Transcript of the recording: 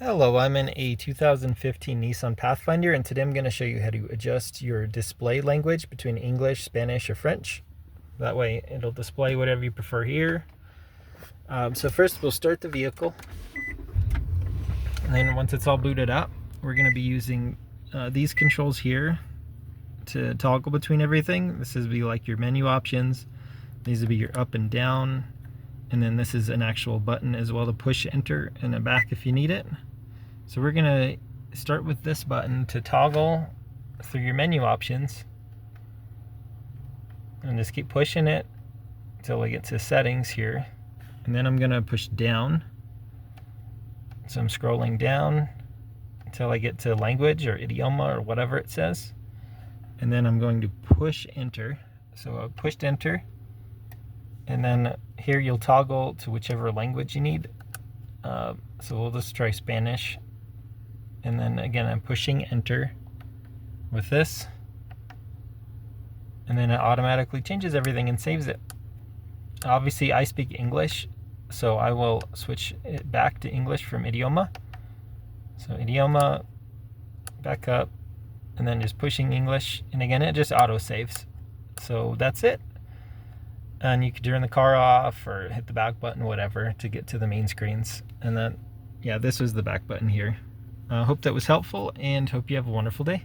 Hello, I'm in a 2015 Nissan Pathfinder, and today I'm going to show you how to adjust your display language between English, Spanish, or French. That way it'll display whatever you prefer here. So first we'll start the vehicle, and then once it's all booted up, we're going to be using these controls here to toggle between everything. This is be like your menu options. These will be your up and down, and then this is an actual button as well to push enter in the back if you need it. So we're going to start with this button to toggle through your menu options, and just keep pushing it until I get to settings here, and then I'm going to push down. So I'm scrolling down until I get to language or idioma or whatever it says, and then I'm going to push enter. So I pushed enter, and then here you'll toggle to whichever language you need. So we'll just try Spanish. And then again, I'm pushing enter with this, and then it automatically changes everything and saves it. Obviously I speak English, so I will switch it back to English from idioma. So idioma, back up, and then just pushing English, and again it just auto saves. So that's it. And you could turn the car off or hit the back button, whatever, to get to the main screens. And then, yeah, this was the back button here. I hope that was helpful, and hope you have a wonderful day.